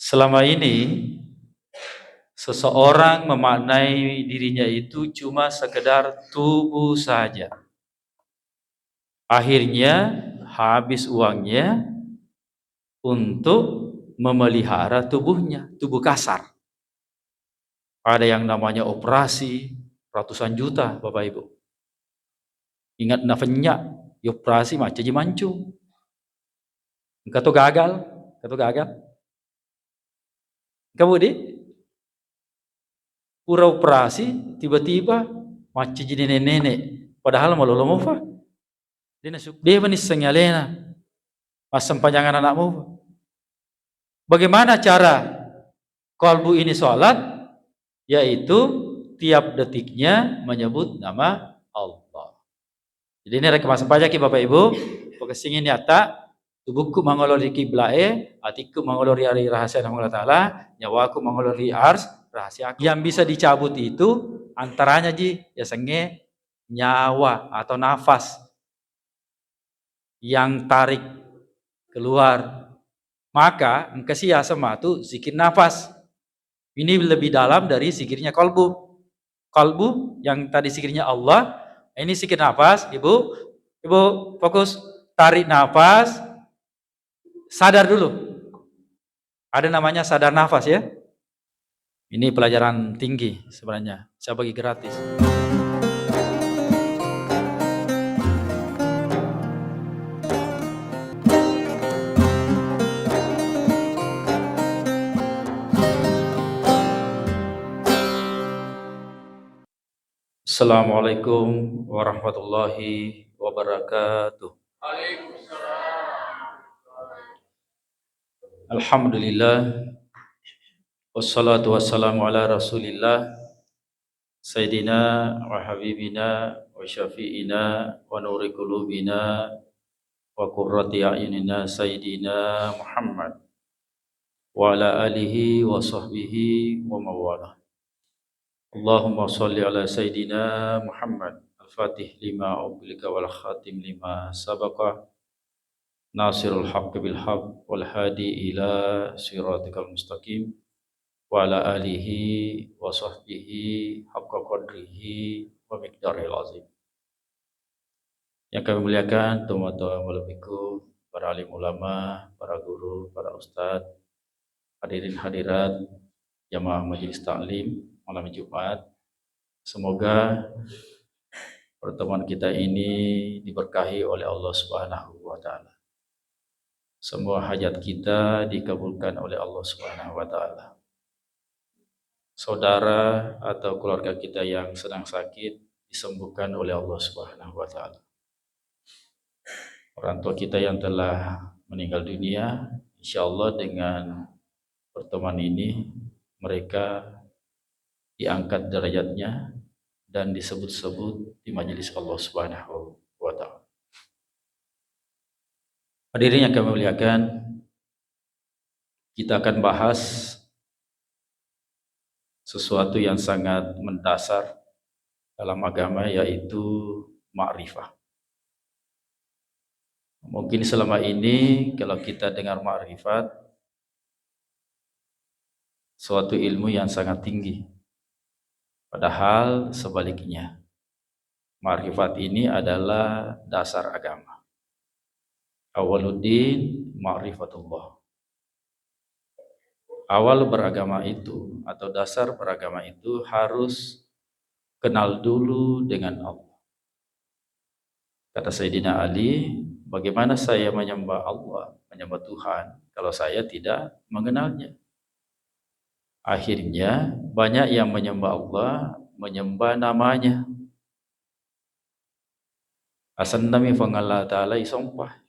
Selama ini seseorang memaknai dirinya itu cuma sekedar tubuh saja. Akhirnya habis uangnya untuk memelihara tubuhnya, tubuh kasar. Ada yang namanya operasi ratusan juta, Bapak Ibu. Ingat nafenya, operasi macam je mancung. Kata gagal, kata gagal. Kamu di pura operasi tiba-tiba macam jadi nenek-nenek. Padahal malu lomo fa. Dia manis senyalena. Masam panjangan anakmu. Bagaimana cara kalbu ini sholat? Yaitu tiap detiknya menyebut nama Allah. Jadi ini rekomendasi pajak Bapak Ibu. Pekesingin nyata. Tubuhku mengolori kiblae, hatiku mengolori hari rahasia nama Allah Ta'ala, nyawaku mengolori ars, rahasia aku. Yang bisa dicabut itu antaranya ya senge nyawa atau nafas yang tarik keluar. Maka engkesia sama itu zikir nafas. Ini lebih dalam dari zikirnya kalbu. Kalbu yang tadi zikirnya Allah, ini zikir nafas. Ibu fokus, tarik nafas. Sadar dulu. Ada namanya sadar nafas ya. Ini pelajaran tinggi sebenarnya. Saya bagi gratis. Assalamualaikum warahmatullahi wabarakatuh. Alhamdulillah. Wassalatu wassalamu ala rasulillah Sayyidina wa habibina wa syafi'ina wa nuri qulubina wa qurrati a'yunina Sayyidina Muhammad wa ala alihi wa sahbihi wa mawalah. Allahumma salli ala Sayyidina Muhammad al-fatih lima ublika wal khatim lima sabaqa nasirul haqq bil haqq wal hadi ila siratikal mustaqim wa ala alihi wa sahbihi haqqa qadrihi wa miqdaril azim. Yang kami muliakan teman-teman mulabiku, para alim ulama, para guru, para ustadz, hadirin hadirat jamaah majelis taklim malam Jumat. Semoga pertemuan kita ini diberkahi oleh Allah Subhanahu wa taala. Semua hajat kita dikabulkan oleh Allah Subhanahu wa taala. Saudara atau keluarga kita yang sedang sakit disembuhkan oleh Allah Subhanahu wa taala. Orang tua kita yang telah meninggal dunia, insyaallah dengan pertemuan ini mereka diangkat derajatnya dan disebut-sebut di majelis Allah Subhanahu wa taala. Hadirin yang kami muliakan, kita akan bahas sesuatu yang sangat mendasar dalam agama, yaitu ma'rifah. Mungkin selama ini kalau kita dengar ma'rifat, suatu ilmu yang sangat tinggi. Padahal sebaliknya, ma'rifat ini adalah dasar agama. Awaluddin ma'rifatullah. Awal beragama itu atau dasar beragama itu harus kenal dulu dengan Allah. Kata Sayyidina Ali, bagaimana saya menyembah Allah, menyembah Tuhan kalau saya tidak mengenalnya? Akhirnya banyak yang menyembah Allah, menyembah namanya. Asan nami Allah Ta'ala isompah.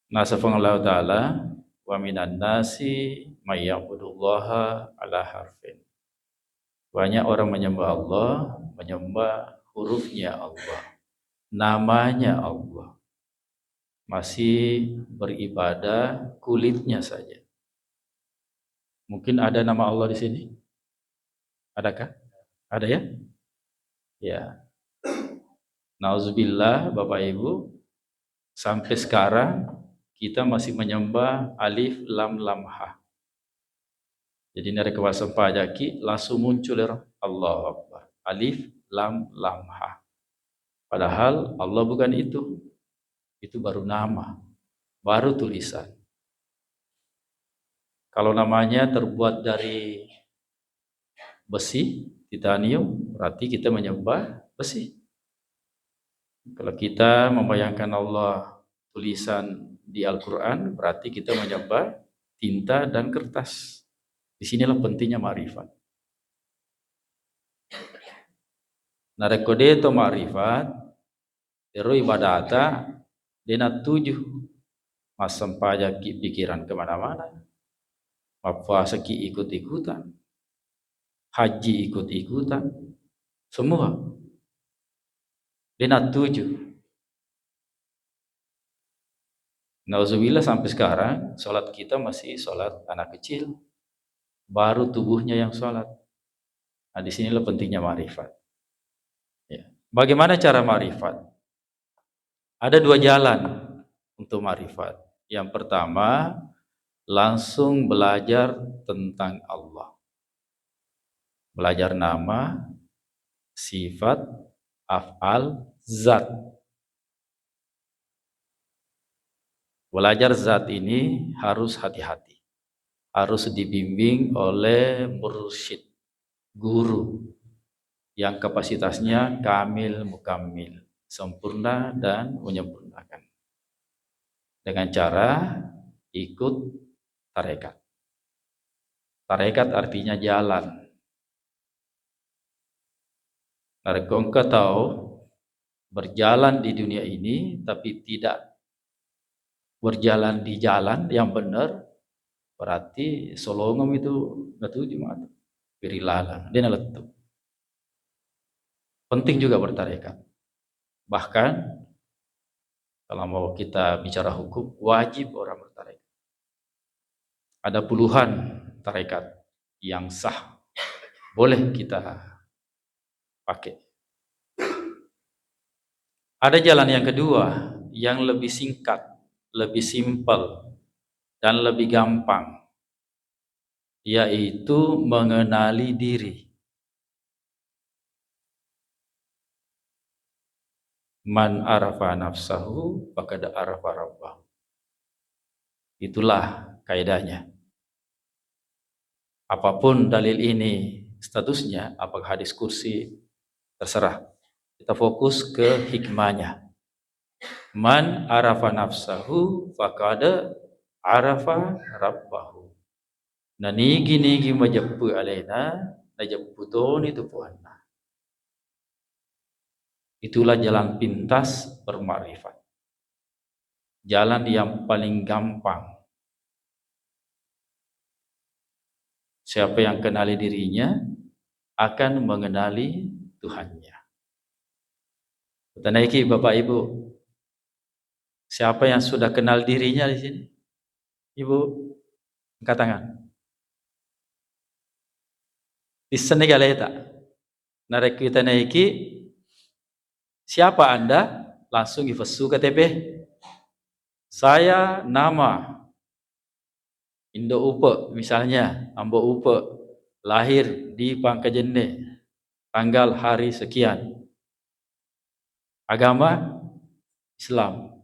Nasa Allah Ta'ala wa minan nasi mayyabudullaha ala harfin. Banyak orang menyembah Allah, menyembah hurufnya Allah, namanya Allah. Masih beribadah kulitnya saja. Mungkin ada nama Allah di sini? Adakah? Ada ya? Ya. Nauzubillah Bapak Ibu, sampai sekarang kita masih menyembah alif lam lam ha. Jadi dari kawasan pajaki langsung muncul Allah Akbar. Alif lam lam ha. Padahal Allah bukan itu. Itu baru nama, baru tulisan. Kalau namanya terbuat dari besi, titanium, berarti kita menyembah besi. Kalau kita membayangkan Allah tulisan di Al-Quran, berarti kita menyembah tinta dan kertas. Disinilah pentingnya ma'rifat. Narekode itu ma'rifat, ero ibadata, dena 7. Masam pajak pikiran kemana-mana. Puasa ki ikut-ikutan. Haji ikut-ikutan. Semua. Dena 7. Nauzubillah sampai sekarang sholat kita masih sholat anak kecil. Baru tubuhnya yang sholat. Nah disinilah pentingnya ma'rifat. Ya. Bagaimana cara ma'rifat? Ada 2 jalan untuk ma'rifat. Yang pertama, langsung belajar tentang Allah. Belajar nama, sifat, af'al, zat. Belajar zat ini harus hati-hati. Harus dibimbing oleh mursyid, guru yang kapasitasnya kamil mukammil, sempurna dan menyempurnakan. Dengan cara ikut tarekat. Tarekat artinya jalan. Engkau tahu berjalan di dunia ini tapi tidak berjalan di jalan yang benar, berarti solongom itu ngatuju mata. Birilalang, dia naletu. Penting juga bertarekat. Bahkan kalau mau kita bicara hukum, wajib orang bertarekat. Ada puluhan tarekat yang sah, boleh kita pakai. Ada jalan yang kedua yang lebih singkat, lebih simpel, dan lebih gampang, yaitu mengenali diri. Man arafa nafsahu faqad arafa rabbahu. Itulah kaidahnya. Apapun dalil ini statusnya, apakah hadis kursi, terserah. Kita fokus ke hikmahnya. Man arafa nafsahu faqad arafa rabbahu. Nah nigi majappu alaina najapputoni tu puanna. Itulah jalan pintas bermakrifat. Jalan yang paling gampang. Siapa yang kenali dirinya akan mengenali Tuhannya. Naiki Bapak Ibu, siapa yang sudah kenal dirinya di sini? Ibu, angkat tangan. Di Senegal eta. Narek kita naiki. Siapa Anda? Langsung ifesu KTP. Saya nama Indo Upe misalnya, Ambo Upe, lahir di Pangkajene, tanggal hari sekian. Agama Islam.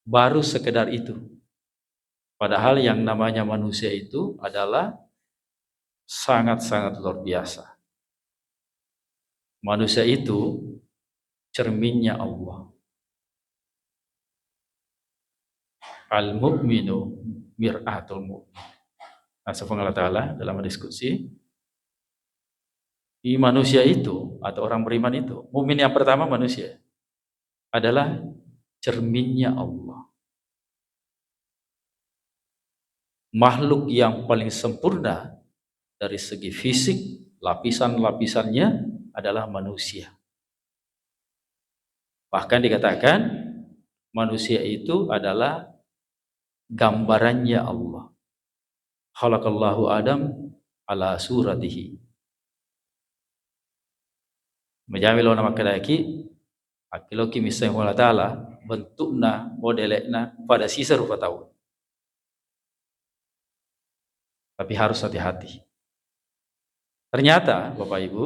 Baru sekedar itu. Padahal yang namanya manusia itu adalah sangat-sangat luar biasa. Manusia itu cerminnya Allah. Al-mu'minu mir'atul mu'min. Nah, subhanahu wa ta'ala dalam diskusi, di manusia itu atau orang beriman itu, mukmin yang pertama manusia adalah cerminnya Allah. Makhluk yang paling sempurna dari segi fisik, lapisan-lapisannya adalah manusia. Bahkan dikatakan manusia itu adalah gambarannya Allah. Khalaqallahu Adam ala suratihi. Majamil nama kadaki akiloki misai Allah Ta'ala bentukna, modelekna, pada sisa rupa tahu. Tapi harus hati-hati. Ternyata, Bapak Ibu,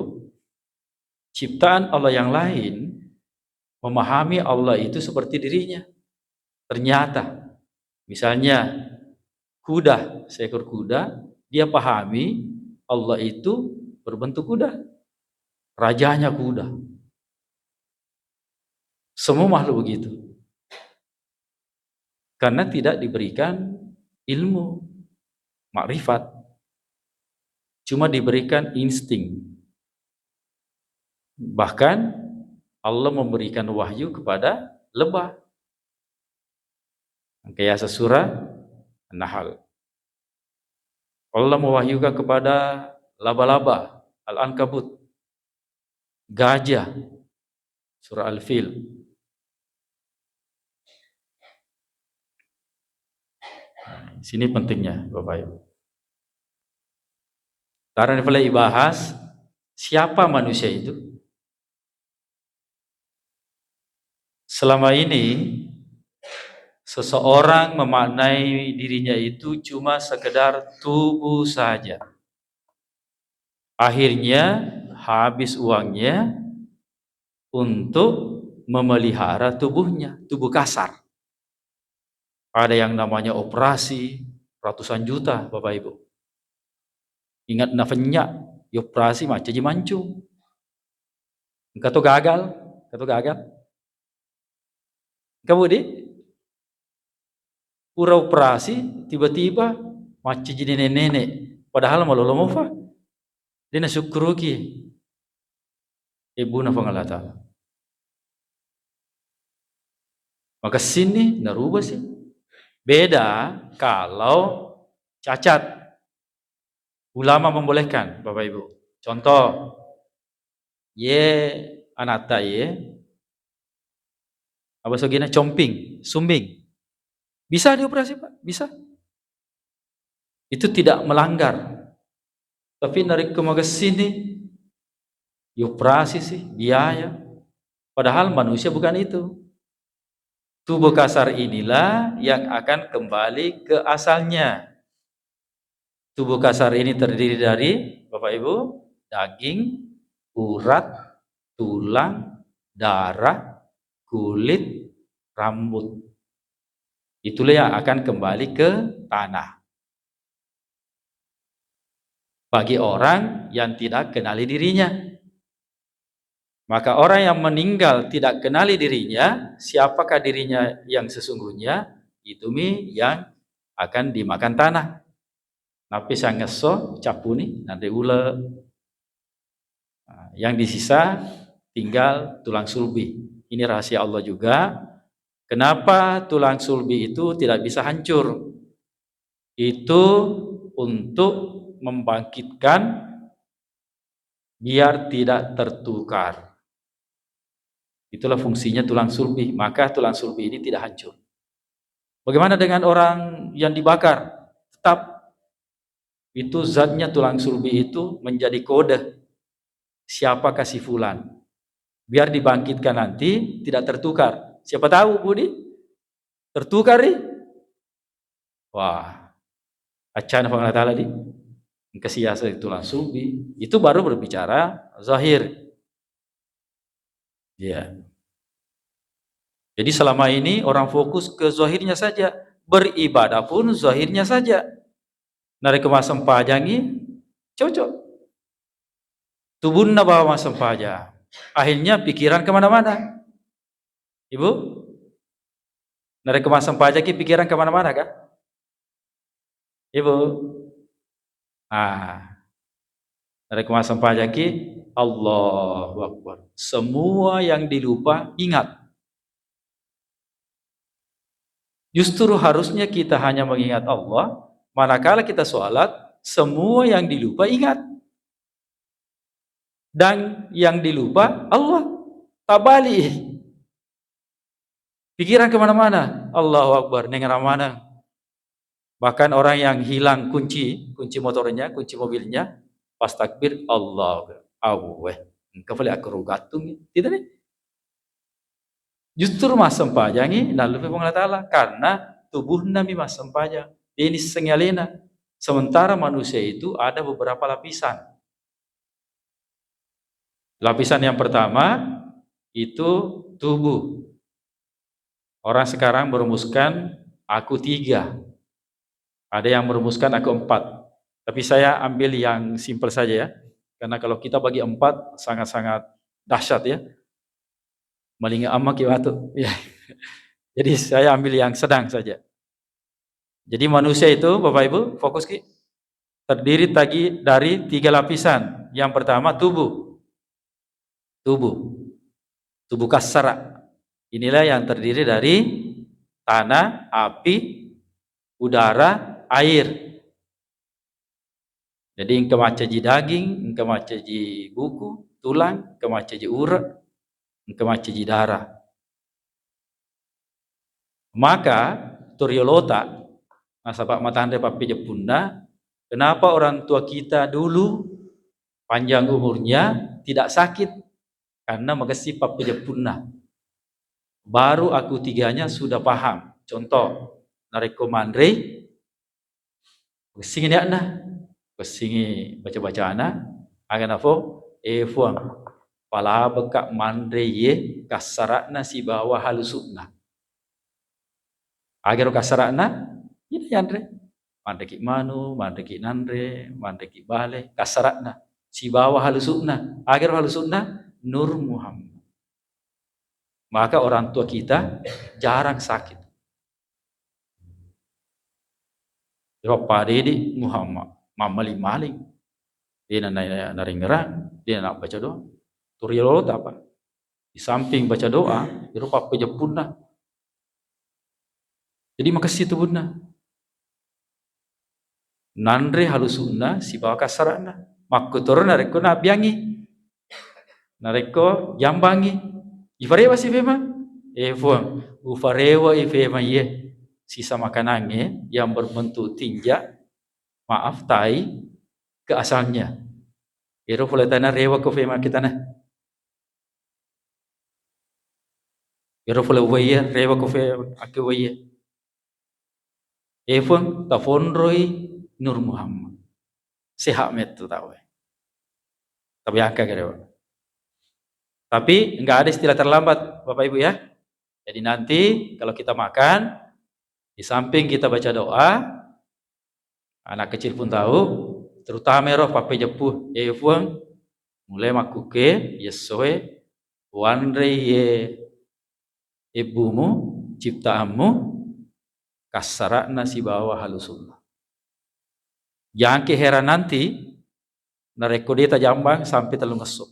ciptaan Allah yang lain memahami Allah itu seperti dirinya. Ternyata, misalnya kuda, seekor kuda, dia pahami Allah itu berbentuk kuda. Rajanya kuda. Semua makhluk begitu. Karena tidak diberikan ilmu, makrifat. Cuma diberikan insting. Bahkan Allah memberikan wahyu kepada lebah. Kayak surah An-Nahl. Allah mewahyukan kepada laba-laba, Al-Ankabut, gajah, surah Al-Fil. Sini pentingnya, Bapak Ibu. Karena mulai bahas siapa manusia itu. Selama ini seseorang memaknai dirinya itu cuma sekedar tubuh saja. Akhirnya habis uangnya untuk memelihara tubuhnya, tubuh kasar. Ada yang namanya operasi ratusan juta, Bapak Ibu. Ingat nafenya, operasi macam ji mancung. Kata gagal, Kamu di pura operasi tiba-tiba macam jadi nenek-nenek. Padahal malu lomofa. Dia nasyukruki. Ibu nafangalata. Maka sini narubah sih. Beda kalau cacat. Ulama membolehkan, Bapak Ibu. Contoh, anata apa sogina comping, sumbing. Bisa dioperasi, Pak? Bisa. Itu tidak melanggar. Tapi narik ke sini dioperasi sih, biaya. Padahal manusia bukan itu. Tubuh kasar inilah yang akan kembali ke asalnya. Tubuh kasar ini terdiri dari, Bapak Ibu, daging, urat, tulang, darah, kulit, rambut. Itulah yang akan kembali ke tanah. Bagi orang yang tidak kenali dirinya. Maka orang yang meninggal tidak kenali dirinya, siapakah dirinya yang sesungguhnya? Itu yang akan dimakan tanah. Tapi saya ngeso capu nih nanti ule. Yang disisa tinggal tulang sulbi. Ini rahasia Allah juga. Kenapa tulang sulbi itu tidak bisa hancur? Itu untuk membangkitkan biar tidak tertukar. Itulah fungsinya tulang sulbi. Maka tulang sulbi ini tidak hancur. Bagaimana dengan orang yang dibakar? Tetap itu zatnya tulang sulbi itu menjadi kode. Siapa kasih fulan? Biar dibangkitkan nanti tidak tertukar. Siapa tahu Budi? Tertukar nih. Wah. Acan Allah Ta'ala di kesiasa tulang sulbi. Itu baru berbicara zahir. Ya. Jadi selama ini orang fokus ke zahirnya saja. Beribadah pun zahirnya saja. Nari ke masam pajangi, cocok. Tubunna bawa masam pajang. Akhirnya pikiran kemana-mana. Ibu? Nari ke masam pajangi pikiran kemana-mana kah? Ibu? Nari ke masam pajangi, Allahu Akbar. Semua yang dilupa ingat. Justru harusnya kita hanya mengingat Allah. Manakala kita sholat, semua yang dilupa ingat. Dan yang dilupa Allah. Tak balik. Pikiran kemana-mana. Allahu Akbar. Nengar mana. Bahkan orang yang hilang kunci motornya, kunci mobilnya, pas takbir, Allah. Aweh. Engkau boleh aku rogatung. Tidak nih. Justru mas sempajangi nalupe Allah Ta'ala karena tubuh nami mas sempaja ini sengalena. Sementara manusia itu ada beberapa lapisan. Lapisan yang pertama itu tubuh. Orang sekarang merumuskan aku 3. Ada yang merumuskan aku 4. Tapi saya ambil yang simpel saja ya. Karena kalau kita bagi 4 sangat-sangat dahsyat ya. Malinga amma kiwatu. Ya. Jadi saya ambil yang sedang saja. Jadi manusia itu Bapak Ibu fokus ki terdiri dari 3 lapisan. Yang pertama tubuh. Tubuh kasara. Inilah yang terdiri dari tanah, api, udara, air. Jadi engkau macaji daging, engkau macaji buku, tulang, engkau macaji urat, engkau macaji darah. Maka toriolota nasabak matande papi jepunda, kenapa orang tua kita dulu panjang umurnya tidak sakit? Karena magasi papi jepunda. Baru aku 3-nya sudah paham. Contoh, nareko mandre, kesingin ya nah, kesingin baca-baca anak, agan apa? Fuang, pala bekak mandre ye kasarakna si bawah halusukna. Agar kasarakna, ini yandre. Mandre ki manu, mandre ki nandre, mandre ki bale, kasarakna si bawah halusukna. Agar halusukna Nur Muhammad. Maka orang tua kita jarang sakit. Pak Dedi Muhammad, maling, dia naring ngerang, dia nak baca doa. Turiolo apa? Di samping baca doa, Eropa pejepuna. Jadi makasih itu bunda. Nandre halusuna si bawa kasarana. Makutor nareko na biangi. Nareko jambangi. Ifarewa si fema. Fuang. Ufarewa ifema ye. Sisa makanannya yang berbentuk tinja, maaf tai ke asalnya. Ero boleh tanah rewa ke fema kita nah. Ero boleh waya rewa ke fema ake waya. Efon tafonroi Nur Muhammad. Sehat metu tahu. Tapi angka kira. Tapi enggak ada istilah terlambat Bapak Ibu ya. Jadi nanti kalau kita makan, di samping kita baca doa, anak kecil pun tahu, terutama roh pape jepuh, efuang, mulai makuke, yesoe, wanre ye ibumu, ciptaanmu, kasarakna si bawah halusullah. Yang keheran nanti, nareko dia tajambang sampai telung ngesok.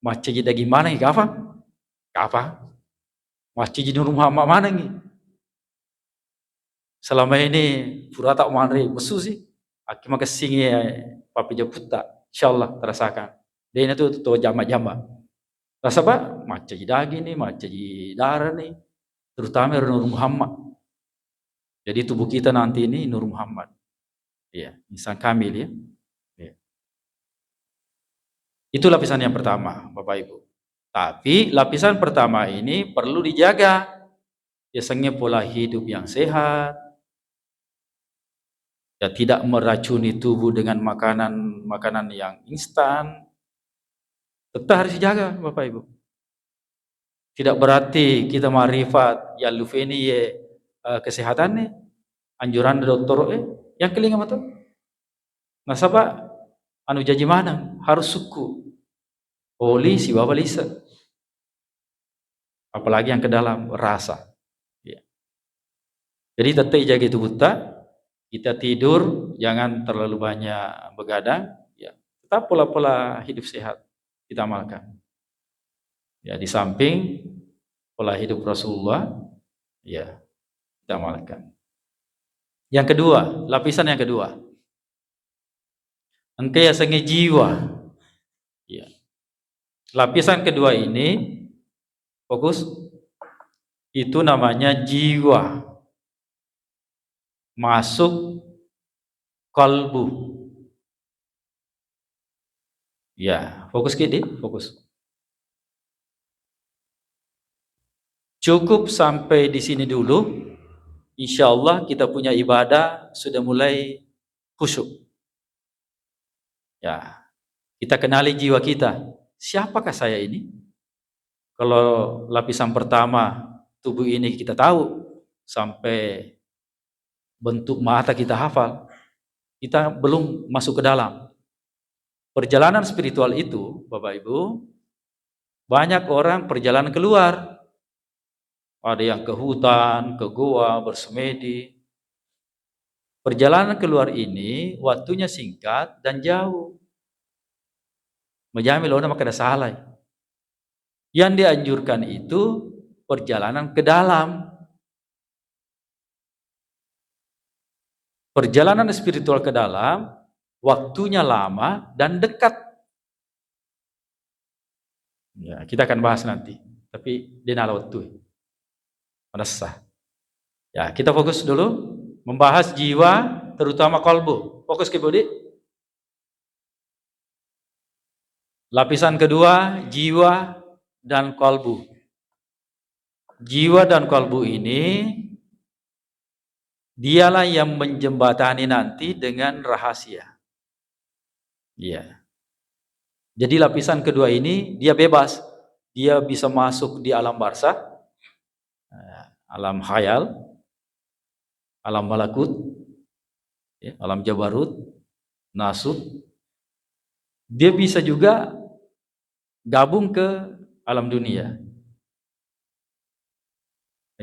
Macam jadi gimana nih, Kafa? Macam jadi Nur Muhammad mana nih? Selama ini pura tak mandri musuh sih. Aki makasih papi jemput tak, insyaallah terasakan. Dia itu tuh jama-jama. Rasa apa? Macam jadi daging nih, macam jadi darah nih. Terutama Nur Muhammad. Jadi tubuh kita nanti ini Nur Muhammad. Iya, insan kamil ya. Ya. Itu lapisan yang pertama, Bapak Ibu. Tapi lapisan pertama ini perlu dijaga. Biasanya pola hidup yang sehat, ya tidak meracuni tubuh dengan makanan yang instan. Tetap harus dijaga Bapak Ibu. Tidak berarti kita marifat ya lufeni ye kesehatan nih anjuran dokter yang kelinga mata. Nasaba anu janji mana harus suku oli si bapa lisa. Apalagi yang ke dalam rasa. Ya. Jadi tetap jaga itu buta. Kita tidur jangan terlalu banyak begadang. Ya. Tetap pola-pola hidup sehat kita amalkan. Ya, di samping pola hidup Rasulullah, ya kita amalkan. Yang kedua, lapisan yang kedua, engkau ya sange jiwa. Ya. Lapisan kedua ini fokus itu namanya jiwa masuk kalbu. Ya, fokus gini, fokus. Cukup sampai di sini dulu. Insya Allah kita punya ibadah sudah mulai khusyuk. Ya, kita kenali jiwa kita. Siapakah saya ini? Kalau lapisan pertama tubuh ini kita tahu, sampai bentuk mata kita hafal, kita belum masuk ke dalam. Perjalanan spiritual itu, Bapak Ibu, banyak orang perjalanan keluar. Ada yang ke hutan, ke goa, bersemedi. Perjalanan keluar ini waktunya singkat dan jauh. Menjamin orang maka ada salah. Yang dianjurkan itu perjalanan ke dalam. Perjalanan spiritual ke dalam, waktunya lama dan dekat. Ya, kita akan bahas nanti. Tapi denala waktu. Merasa. Ya, kita fokus dulu membahas jiwa, terutama kalbu. Fokus ke budi. Lapisan kedua, jiwa dan kalbu. Jiwa dan kalbu ini dialah yang menjembatani nanti dengan rahasia. Iya. Jadi lapisan kedua ini dia bebas. Dia bisa masuk di alam barzakh, alam khayal, alam malakut, alam jabarut, nasut. Dia bisa juga gabung ke alam dunia.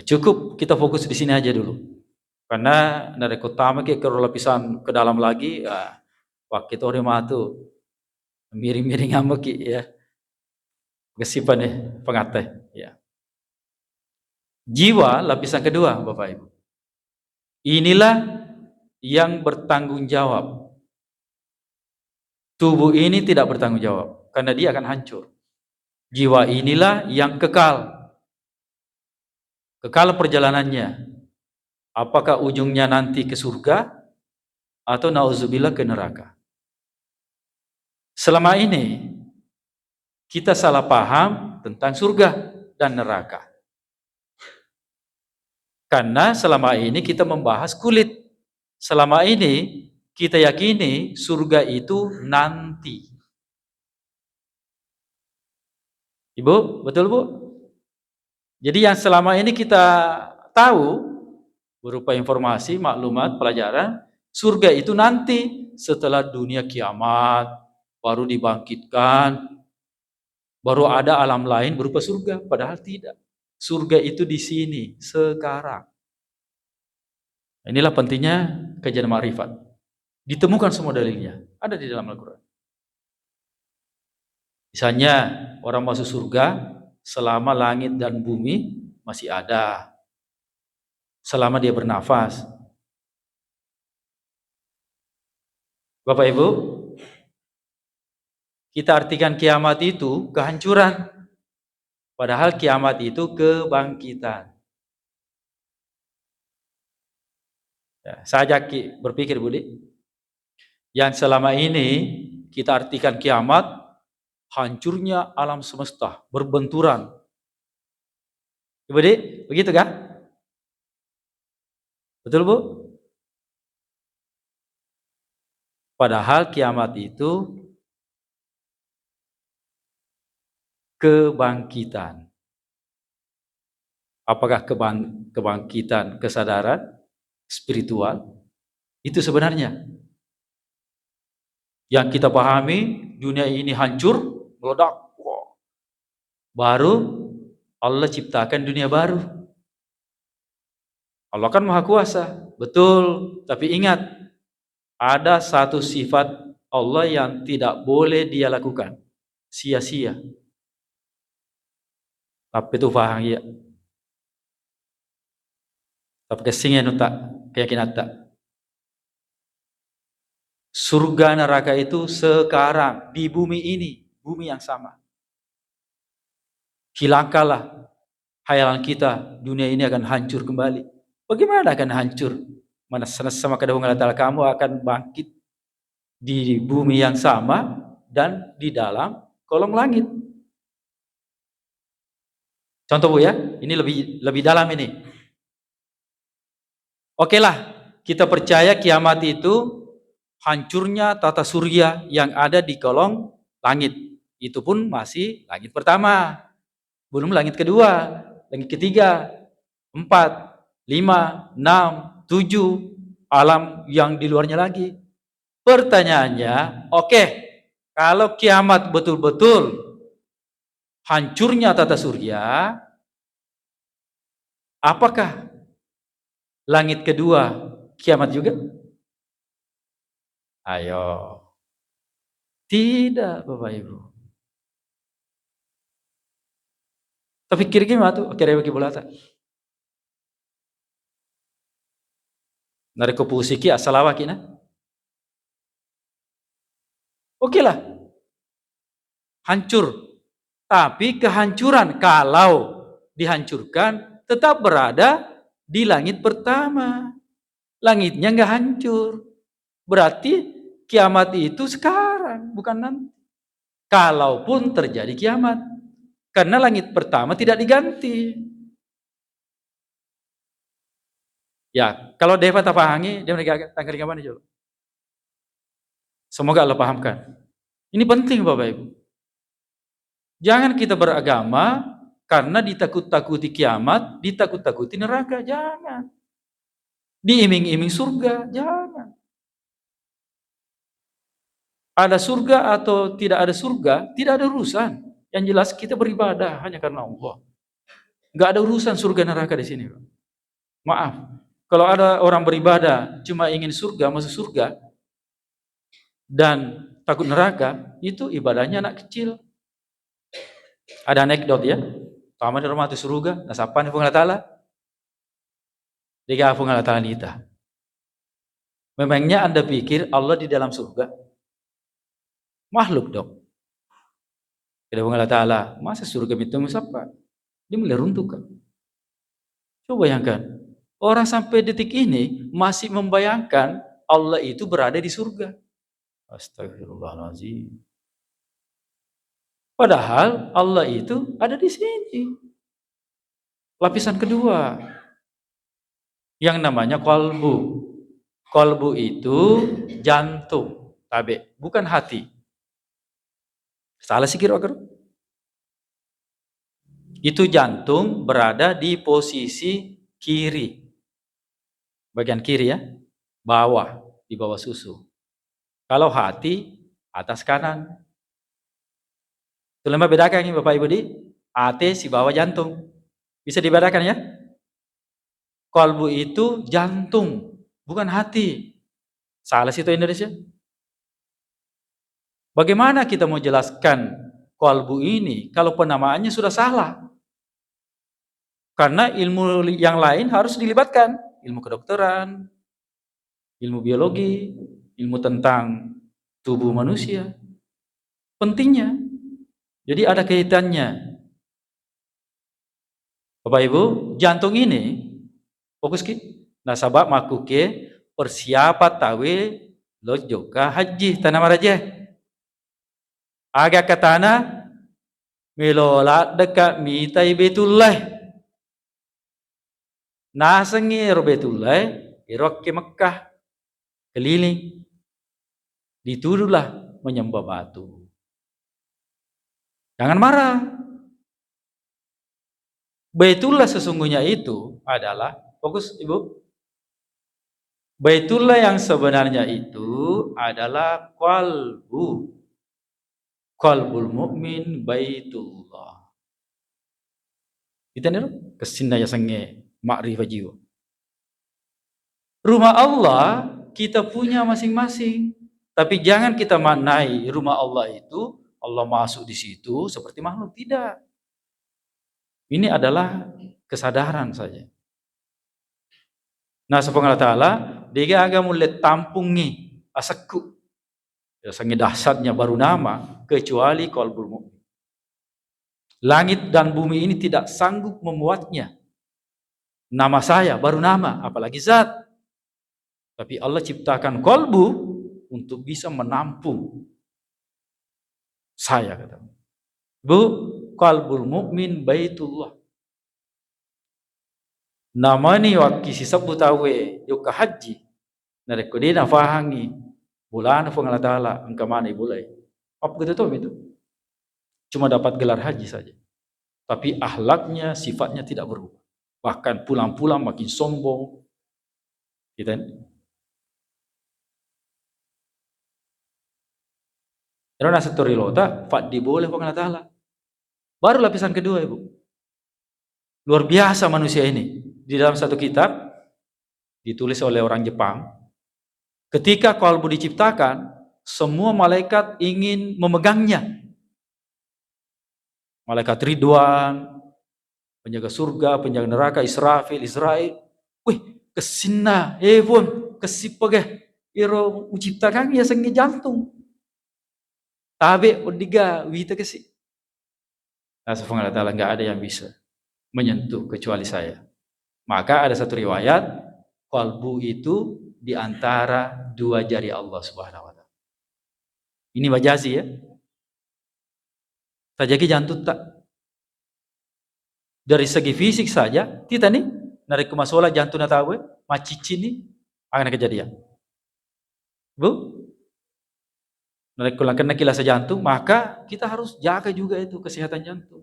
Cukup kita fokus di sini aja dulu. Karena dari utama ke lapisan ke dalam lagi, wah kita orang matu miring-miring ambek ya. Kesipan pengateh ya. Jiwa lapisan kedua, Bapak Ibu. Inilah yang bertanggung jawab. Tubuh ini tidak bertanggung jawab karena dia akan hancur. Jiwa inilah yang kekal. Kekal perjalanannya. Apakah ujungnya nanti ke surga atau nauzubillah ke neraka? Selama ini kita salah paham tentang surga dan neraka. Karena selama ini kita membahas kulit. Selama ini kita yakini surga itu nanti. Ibu, betul Bu? Jadi yang selama ini kita tahu berupa informasi, maklumat, pelajaran, surga itu nanti setelah dunia kiamat, baru dibangkitkan, baru ada alam lain berupa surga. Padahal tidak. Surga itu di sini, sekarang. Inilah pentingnya kajian ma'rifat. Ditemukan semua dalilnya, ada di dalam Al-Quran. Misalnya, orang masuk surga selama langit dan bumi masih ada. Selama dia bernafas. Bapak Ibu, kita artikan kiamat itu kehancuran. Padahal kiamat itu kebangkitan. Ya, saya ajak berpikir Budi. Yang selama ini kita artikan kiamat, hancurnya alam semesta, berbenturan. Budi, begitu kan? Betul Bu? Padahal kiamat itu kebangkitan. Apakah kebangkitan kesadaran spiritual? Itu sebenarnya. Yang kita pahami, dunia ini hancur, meledak. Baru Allah ciptakan dunia baru. Allah kan maha kuasa, betul. Tapi ingat, ada satu sifat Allah yang tidak boleh dia lakukan. Sia-sia. Tapi itu paham ya. Tapi kesingin tak, keyakinan tak. Surga neraka itu sekarang di bumi ini, bumi yang sama. Hilangkanlah hayalan kita, dunia ini akan hancur kembali. Bagaimana akan hancur? Mana sama kadang Allah kamu akan bangkit di bumi yang sama dan di dalam kolong langit. Contoh Bu ya, ini lebih dalam ini. Oke lah, kita percaya kiamat itu hancurnya tata surya yang ada di kolong langit. Itu pun masih langit pertama, belum langit kedua, langit ketiga, 4, 5, 6, 7, alam yang di luarnya lagi. Pertanyaannya, oke, kalau kiamat betul-betul hancurnya tata surya, apakah langit kedua kiamat juga? Ayo. Tidak, Bapak Ibu. Tapi kira-kira gimana tuh? Kira bagi bolata. Nareko pusiki asalawa kina. Oke lah. Hancur. Tapi kehancuran kalau dihancurkan tetap berada di langit pertama. Langitnya nggak hancur. Berarti kiamat itu sekarang, bukan nanti. Kalaupun terjadi kiamat. Karena langit pertama tidak diganti. Ya, kalau Deva tak pahangi, dia mereka tangkap kapan aja. Semoga Allah pahamkan. Ini penting Bapak Ibu. Jangan kita beragama karena ditakut-takuti kiamat, ditakut-takuti neraka. Jangan. Diiming-iming surga. Jangan. Ada surga atau tidak ada surga, tidak ada urusan. Yang jelas kita beribadah hanya karena Allah. Nggak ada urusan surga neraka di sini. Maaf. Kalau ada orang beribadah cuma ingin surga, masuk surga, dan takut neraka, itu ibadahnya anak kecil. Ada anekdot ya. Tama di rumah itu surga, nasapan di Allah Ta'ala. Diga Allah Ta'ala nita. Memangnya Anda pikir Allah di dalam surga? Makhluk dong. Kata Allah Ta'ala, masa surga itu siapa? Dia mulai runtuhkan. Coba bayangkan. Orang sampai detik ini masih membayangkan Allah itu berada di surga. Astagfirullahaladzim. Padahal Allah itu ada di sini. Lapisan kedua. Yang namanya kolbu. Kolbu itu jantung. Tabe. Bukan hati. Salah sih kira-kira. Itu jantung berada di posisi kiri. Bagian kiri ya. Bawah. Di bawah susu. Kalau hati, atas kanan. Itulah bedakan ini Bapak Ibu di hati si bawah jantung. Bisa dibedakan ya? Kolbu itu jantung, bukan hati. Salah situ Indonesia. Bagaimana kita mau jelaskan kolbu ini kalau penamaannya sudah salah? Karena ilmu yang lain harus dilibatkan. Ilmu kedokteran, ilmu biologi, ilmu tentang tubuh manusia. Pentingnya. Jadi ada kaitannya. Bapak Ibu, jantung ini fokus ki. Nah, sabab makuke persiapan tawe lojo ka haji tanah maraja. Aga katana melola dekat mitai Baitullah. Nasengi Baitullah irok ke Mekah keliling. Dituduhlah menyembah batu. Jangan marah. Baitullah sesungguhnya itu adalah, fokus Ibu. Baitullah yang sebenarnya itu adalah qalbu. Qalbul mu'min baitullah. Kita nih kesinda ya sange ma'rifah jiwa. Rumah Allah kita punya masing-masing. Tapi jangan kita maknai rumah Allah itu Allah masuk di situ seperti makhluk. Tidak. Ini adalah kesadaran saja. Nah, subhanahu wa ta'ala, dia agak mulai tampungi asaku. Ya, sangat dahsyatnya baru nama, kecuali qalbul mu'min. Langit dan bumi ini tidak sanggup memuatnya. Nama saya baru nama, apalagi zat. Tapi Allah ciptakan qalbu untuk bisa menampung saya, kata Bu, qalbul mu'min baitullah. namani wakki si sabu tawe yuka haji nareko dina fahangi bulan Allah taala engka mana bulai apa gitu tuh itu cuma dapat gelar haji saja tapi akhlaknya sifatnya tidak berubah bahkan pulang-pulang makin sombong kita karena satori lota fat boleh Allah taala baru lapisan kedua ibu luar biasa manusia ini di dalam satu kitab ditulis oleh orang Jepang ketika kalbu diciptakan semua malaikat ingin memegangnya malaikat Ridwan penjaga surga penjaga neraka Israfil Israel wih kesina pun kesipageh iro menciptakan ya sengi jantung tabe odiga wita kesi nah subhanahu wa ta'ala enggak ada yang bisa menyentuh kecuali saya maka ada satu riwayat kalbu itu di antara dua jari Allah subhanahu wa ta'ala ini majazi ya tajaki jantung tak dari segi fisik saja kita nih narik ke masalah jantung tahu macici nih akan kejadian bu narik kena kilasa jantung maka kita harus jaga juga itu kesehatan jantung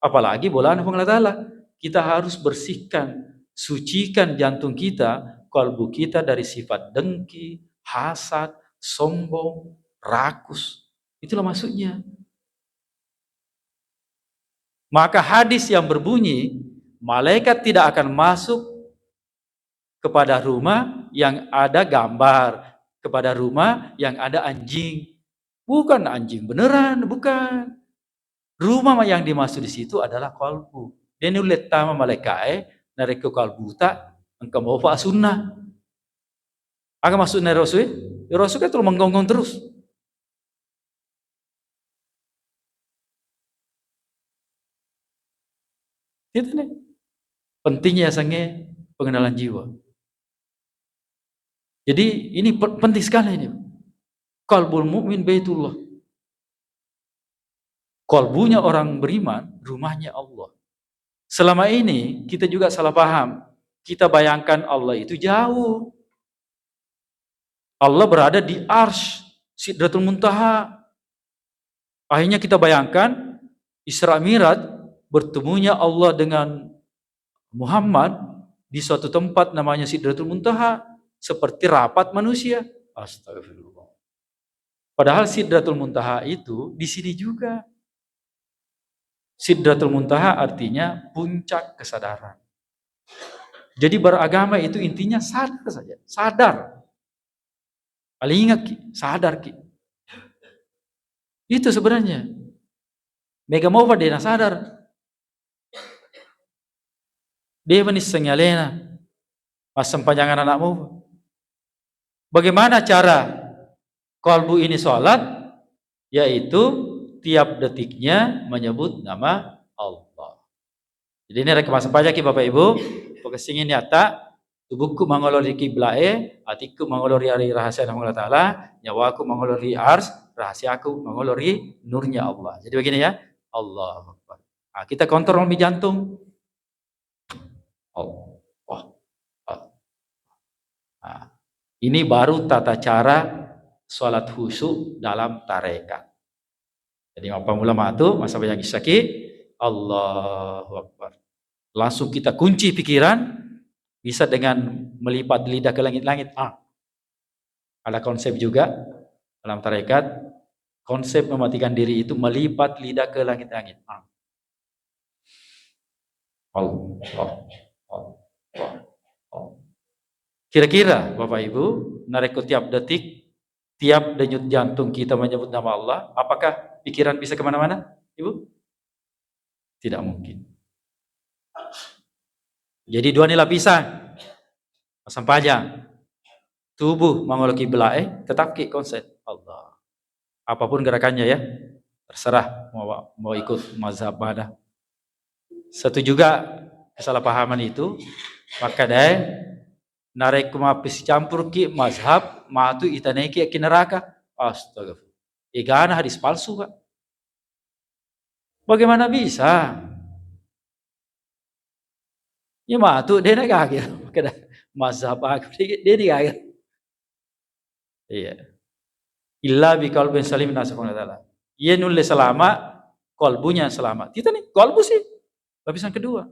apalagi bulan Allah Ta'ala kita harus bersihkan sucikan jantung kita kalbu kita dari sifat dengki hasad sombong rakus itulah maksudnya maka hadis yang berbunyi malaikat tidak akan masuk kepada rumah yang ada gambar kepada rumah yang ada anjing bukan anjing beneran bukan rumah yang dimaksud di situ adalah kalbu dia nulet tama malaikat nareko kalbu tak engkau mau fa sunnah agak masuk na rasul rasul kan terus menggonggong terus itu nih pentingnya sange pengenalan jiwa jadi ini penting sekali ini qalbul mu'min baitullah kalbunya orang beriman rumahnya Allah selama ini kita juga salah paham kita bayangkan Allah itu jauh Allah berada di arsy Sidratul Muntaha akhirnya kita bayangkan Isra Mi'raj bertemunya Allah dengan Muhammad di suatu tempat namanya Sidratul Muntaha seperti rapat manusia. Astagfirullah. Padahal Sidratul Muntaha itu di sini juga. Sidratul Muntaha artinya puncak kesadaran. Jadi beragama itu intinya sadar saja, sadar. Paling ingat ki, sadar ki. Itu sebenarnya. Mega mau dia sadar. Dia menis senyalena. Masam panjangan anakmu. Bagaimana cara kalbu ini sholat? Yaitu tiap detiknya menyebut nama Allah. Jadi ini rekomendasi pajaki Bapak Ibu. Pokoknya nyata tubuhku mengolori kiblae, hatiku mengolori hari rahasia Allah Ta'ala, nyawaku mengolori ars, rahasiaku mengolori nurnya Allah. Jadi begini ya, Allah. Nah, kita kontrol di jantung. Allah. Nah, ini baru tata cara sholat khusyuk dalam tarekat. Jadi apa ulama itu masa banyak isaki Allahu Akbar. Langsung kita kunci pikiran bisa dengan melipat lidah ke langit-langit. Ada konsep juga dalam tarekat konsep mematikan diri itu melipat lidah ke langit-langit. Kira-kira Bapak Ibu, nareko tiap detik, tiap denyut jantung kita menyebut nama Allah, apakah pikiran bisa kemana-mana? Ibu? Tidak mungkin. Jadi dua nih lapisan. Pasang panjang. Tubuh mengolok kiblat, tetap ki konsep Allah. Apapun gerakannya ya, terserah mau ikut mazhab mana. Satu juga kesalahpahaman itu, maka deh narek kumapis campur ki mazhab matu itaneki ki neraka. Astagfirullah. Igana hadis palsu Pak. Bagaimana bisa? Nhưng mà tu dia nak kagak kena mazhab aku dia ni kagak. Iya. Illa bi qalbin salim min subhanahu wa ta'ala. Ia nulis selama kolbunya selamat. Kita nih kolbu sih lapisan kedua.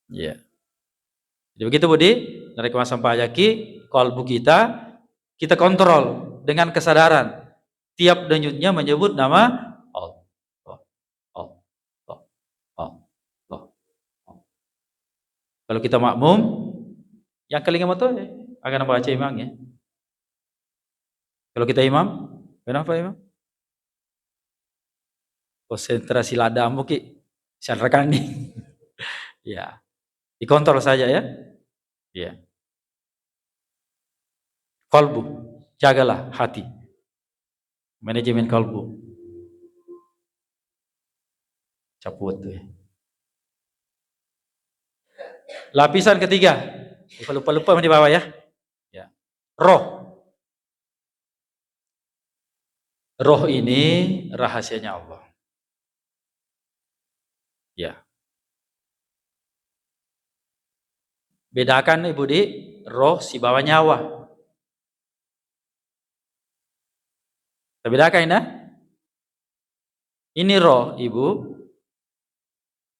Iya. Jadi begitu Budi, dari kemasan Pak Yaki, kolbu kita kontrol dengan kesadaran. Tiap denyutnya menyebut nama Allah. Allah. Allah. Allah. Kalau kita makmum, yang kelinga moto akan baca imam ya. Kalau kita imam, kenapa imam? Konsentrasi ladamu ki, rekan nih. Ya, dikontrol saja ya. Ya. Kalbu, jagalah hati. Manajemen kalbu. Caput tuh ya. Lapisan ketiga. Lupa-lupa di bawah ya. Ya. Roh. Roh ini rahasianya Allah. Ya. Bedakan Ibu Di, roh si bawa nyawa. Kita bedakan ya. Ini roh Ibu,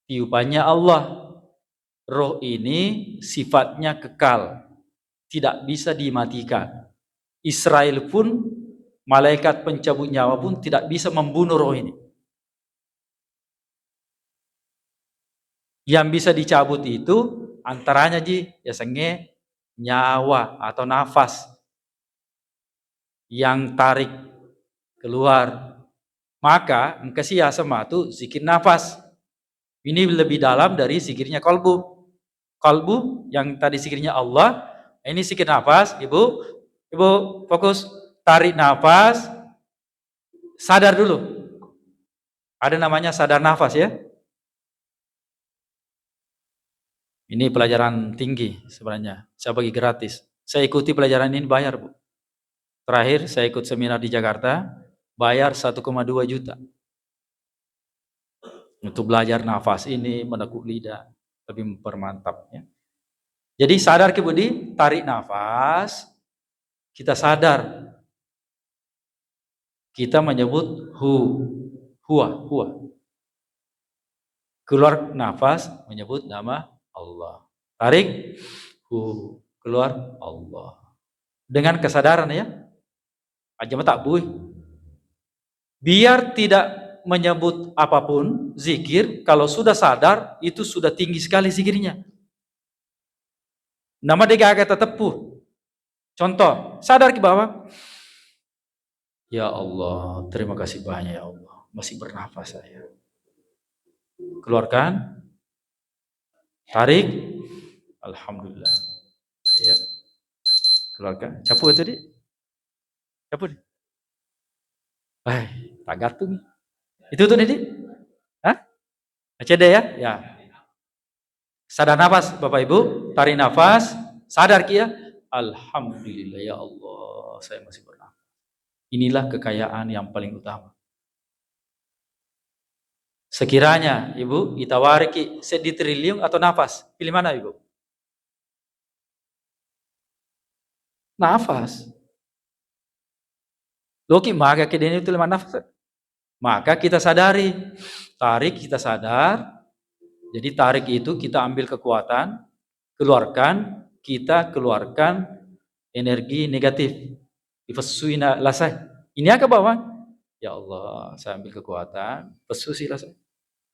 tiupannya Allah. Roh ini sifatnya kekal, tidak bisa dimatikan. Israel pun, malaikat pencabut nyawa pun tidak bisa membunuh roh ini. Yang bisa dicabut itu antaranya biasanya nyawa atau nafas yang tarik keluar. Maka engkau sama itu zikir nafas. Ini lebih dalam dari zikirnya kalbu. Kalbu yang tadi zikirnya Allah, ini zikir nafas. Ibu fokus, tarik nafas, sadar dulu. Ada namanya sadar nafas ya. Ini pelajaran tinggi sebenarnya. Saya bagi gratis. Saya ikuti pelajaran ini bayar, Bu. Terakhir saya ikut seminar di Jakarta, bayar 1,2 juta. Untuk belajar nafas ini, menekuk lidah, lebih mempermantap ya. Jadi sadar ke Budi, tarik nafas, kita sadar. Kita menyebut huwa. Keluar nafas, menyebut nama Allah. Tarik, keluar Allah. Dengan kesadaran ya. Aja tak buih. Biar tidak menyebut apapun, zikir, kalau sudah sadar, itu sudah tinggi sekali zikirnya. Nama dia agak tetepuh. Contoh, sadar ke bawah. Ya Allah, terima kasih banyak ya Allah. Masih bernafas saya. Keluarkan. Tarik. Alhamdulillah. Ya. Keluarkan. Capu itu di. Capu di. Tak gantung. Itu tuh nih. Hah? ACD ya? Ya. Sadar nafas Bapak Ibu. Tarik nafas. Sadar ya. Alhamdulillah ya Allah. Saya masih bernafas. Inilah kekayaan yang paling utama. Sekiranya Ibu itawariki sedi triliun atau nafas, pilih mana Ibu? Nafas. Loki maka kedeni itu lima nafas. Maka kita sadari, tarik kita sadar. Jadi tarik itu kita ambil kekuatan, keluarkan, kita keluarkan energi negatif. Ifasuina lasai. Ini ke bawah. Ya Allah, saya ambil kekuatan, pesusi lasai.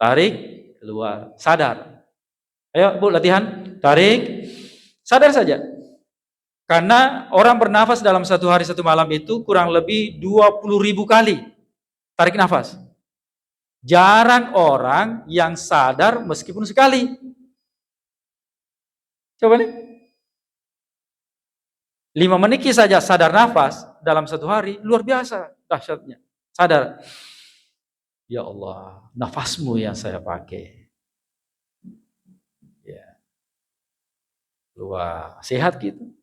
Tarik, keluar, sadar. Ayo Bu latihan, tarik, sadar saja. Karena orang bernafas dalam satu hari satu malam itu kurang lebih 20.000 kali tarik nafas. Jarang orang yang sadar meskipun sekali. Coba nih. 5 menit saja sadar nafas dalam satu hari, luar biasa dahsyatnya. Sadar. Ya Allah, nafasmu yang saya pakai. Ya. Luar sehat gitu.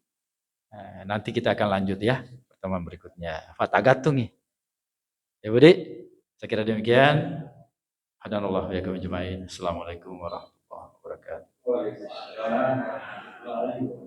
Nah, nanti kita akan lanjut ya pertemuan berikutnya. Fatagatung nih. Ya Budi, saya kira demikian. Hadanallahu wa iyyakum ajma'in. Assalamualaikum warahmatullahi wabarakatuh. Waalaikumsalam warahmatullahi wabarakatuh.